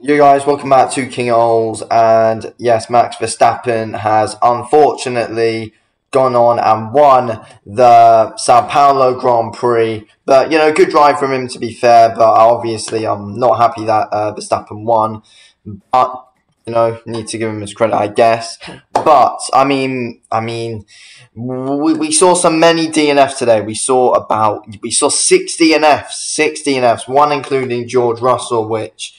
You guys, welcome back to King Ols, and yes, Max Verstappen has unfortunately gone on and won the Sao Paulo Grand Prix. But, good drive from him to be fair, but obviously I'm not happy that Verstappen won. But, need to give him his credit, I guess. But, we saw many DNFs today. We saw 6 DNFs, one including George Russell, which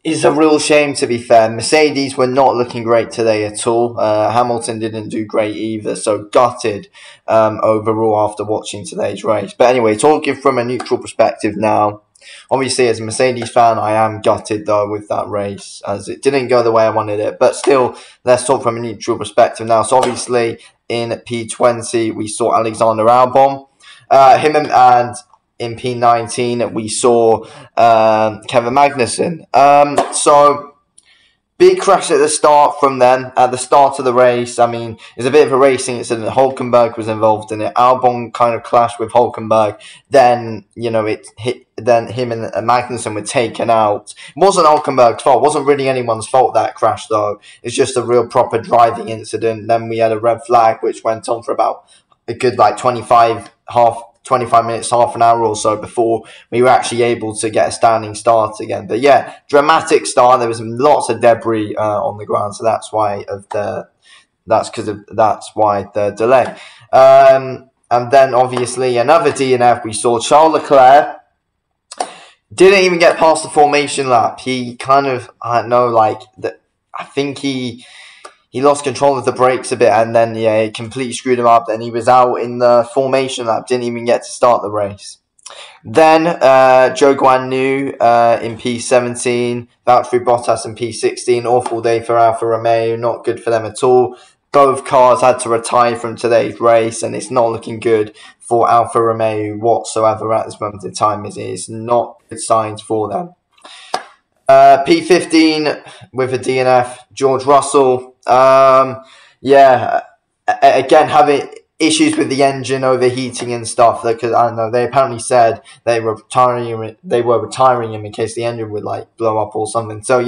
is a real shame, to be fair. Mercedes were not looking great today at all. Hamilton didn't do great either, so gutted overall after watching today's race. But anyway, talking from a neutral perspective now. Obviously, as a Mercedes fan, I am gutted, though, with that race, as it didn't go the way I wanted it. But still, let's talk from a neutral perspective now. So obviously, in P20, we saw Alexander Albon. And in P19, we saw Kevin Magnussen. So, big crash at the start from them. At the start of the race, it's a bit of a racing incident. Hulkenberg was involved in it. Albon kind of clashed with Hulkenberg. Then, it hit. Then him and Magnussen were taken out. It wasn't Hulkenberg's fault. It wasn't really anyone's fault, that crash, though. It's just a real proper driving incident. Then we had a red flag, which went on for about a good 25 minutes, half an hour or so before we were actually able to get a standing start again. But yeah, dramatic start. There was lots of debris on the ground, so that's why the delay. And then obviously another DNF. We saw Charles Leclerc didn't even get past the formation lap. He kind of, I think he lost control of the brakes a bit, and then, it completely screwed him up. Then he was out in the formation lap, didn't even get to start the race. Then, Zhou Guanyu in P17, Valtteri Bottas in P16. Awful day for Alfa Romeo, not good for them at all. Both cars had to retire from today's race, and it's not looking good for Alfa Romeo whatsoever at this moment in time. It is not good signs for them. P15 with a DNF, George Russell. Again, having issues with the engine overheating and stuff. Because I don't know, they apparently said they were retiring him in case the engine would blow up or something. So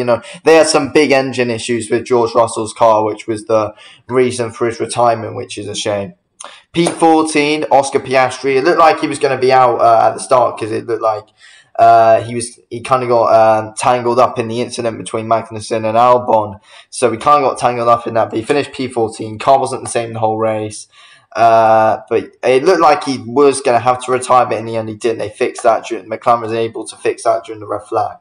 they had some big engine issues with George Russell's car, which was the reason for his retirement, which is a shame. P14, Oscar Piastri. It looked like he was going to be out at the start, because it looked like he kind of got tangled up in the incident between Magnussen and Albon. So he kind of got tangled up in that, but he finished P14. Car wasn't the same the whole race. But it looked like he was going to have to retire, but in the end he didn't. They fixed that. McLaren was able to fix that during the red flag.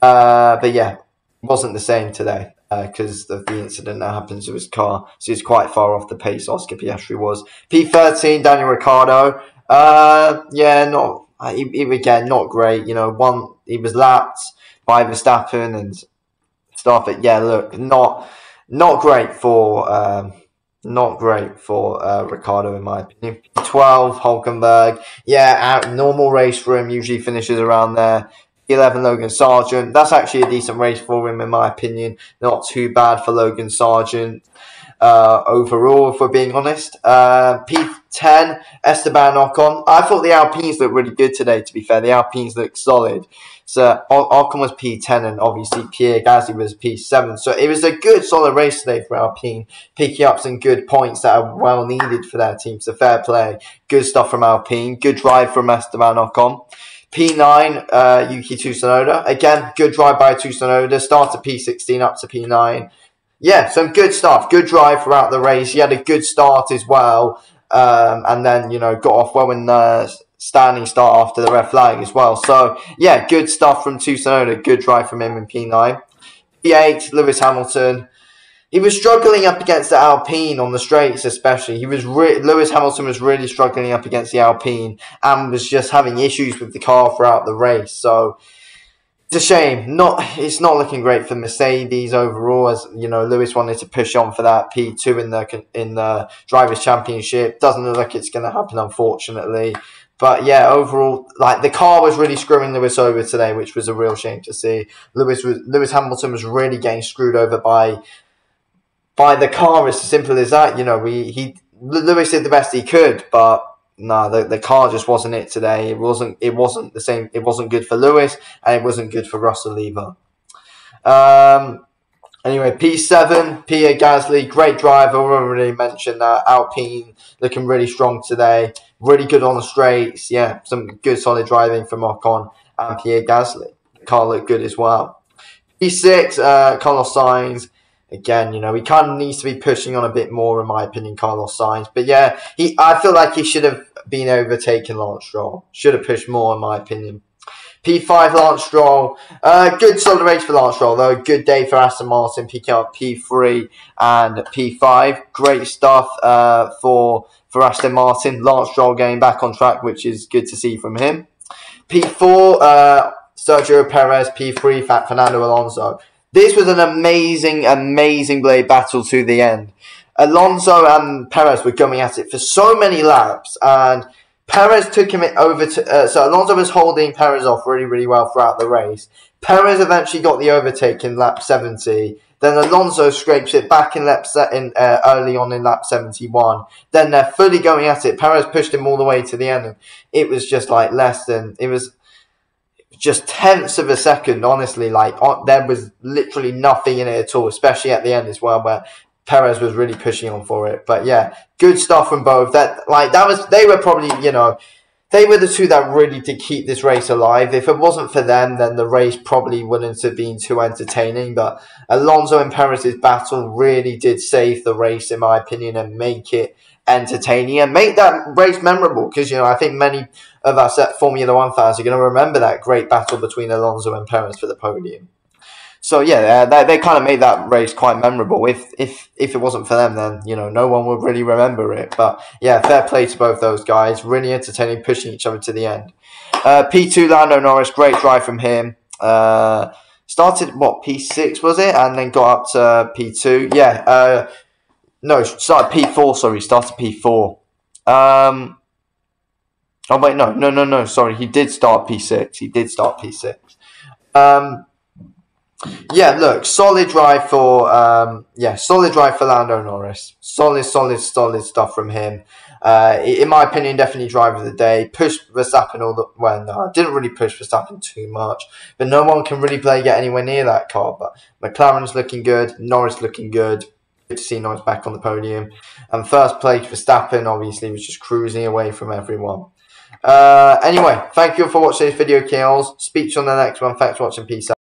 But yeah, it wasn't the same today because of the incident that happened to his car. So he's quite far off the pace, Oscar Piastri was. P13, Daniel Ricciardo. Again, not great. He was lapped by Verstappen and stuff. But yeah, look, not great for Ricciardo, in my opinion. 12, Hulkenberg. Yeah, normal race for him. Usually finishes around there. 11, Logan Sargent. That's actually a decent race for him, in my opinion. Not too bad for Logan Sargent. Overall, if we're being honest. P10, Esteban Ocon. I thought the Alpines looked really good today, to be fair. The Alpines looked solid. So Ocon was P10, and obviously Pierre Gasly was P7. So it was a good, solid race today for Alpine, picking up some good points that are well needed for their team. So fair play. Good stuff from Alpine. Good drive from Esteban Ocon. P9, Yuki Tsunoda. Again, good drive by Tsunoda. Started P16 up to P9. Yeah, some good stuff. Good drive throughout the race. He had a good start as well. And then, got off well in the standing start after the red flag as well. So, yeah, good stuff from Tsunoda. Good drive from him in P9. P8, Lewis Hamilton. He was struggling up against the Alpine on the straights, especially. Lewis Hamilton was really struggling up against the Alpine and was just having issues with the car throughout the race. So it's a shame. It's not looking great for Mercedes overall. As Lewis wanted to push on for that P2 in the Drivers' Championship. Doesn't look like it's going to happen, unfortunately. But yeah, overall, the car was really screwing Lewis over today, which was a real shame to see. Lewis Hamilton was really getting screwed over by the car. As simple as that. Lewis did the best he could, but no, the car just wasn't it today. It wasn't the same. It wasn't good for Lewis, and it wasn't good for Russell either. Anyway, P7, Pierre Gasly, great driver. Already mentioned that. Alpine looking really strong today. Really good on the straights. Yeah, some good solid driving from Ocon and Pierre Gasly. Car looked good as well. P6, Carlos Sainz. Again, you know, he kind of needs to be pushing on a bit more, in my opinion, Carlos Sainz. But yeah, I feel like he should have been overtaking Lance Stroll. Should have pushed more, in my opinion. P5, Lance Stroll. Good solid race for Lance Stroll, though. Good day for Aston Martin, picking up P3 and P5. Great stuff for Aston Martin. Lance Stroll getting back on track, which is good to see from him. P4, Sergio Perez. P3, Fernando Alonso. This was an amazing blade battle to the end. Alonso and Perez were going at it for so many laps, and Perez took him over to... so Alonso was holding Perez off really well throughout the race. Perez eventually got the overtake in lap 70. Then Alonso scrapes it back in early on in lap 71. Then they're fully going at it. Perez pushed him all the way to the end. And it was just like less than... It was just tenths of a second, honestly. Like, there was literally nothing in it at all, especially at the end as well, where Perez was really pushing on for it. But yeah, good stuff from both. They were probably, you know, they were the two that really did keep this race alive. If it wasn't for them, then the race probably wouldn't have been too entertaining. But Alonso and Perez's battle really did save the race, in my opinion, and make it entertaining and make that race memorable. Because, you know, I think many of us at Formula One fans are going to remember that great battle between Alonso and Perez for the podium. So yeah, they kind of made that race quite memorable. If it wasn't for them, then, you know, no one would really remember it. But yeah, fair play to both those guys. Really entertaining, pushing each other to the end. P2, Lando Norris, great drive from him. Started, what, P6 was it? And then got up to P2. Yeah, no, started P4, sorry, started P4. Oh wait, no, sorry, he did start P6. Yeah, look, solid drive for Lando Norris. Solid stuff from him. In my opinion, definitely driver of the day. Pushed Verstappen no, didn't really push Verstappen too much, but no one can really get anywhere near that car. But McLaren's looking good, Norris looking good. Good to see Norris back on the podium. And first place Verstappen, obviously, was just cruising away from everyone. Anyway, thank you for watching this video, Kills. Speak to you on the next one. Thanks for watching. Peace out.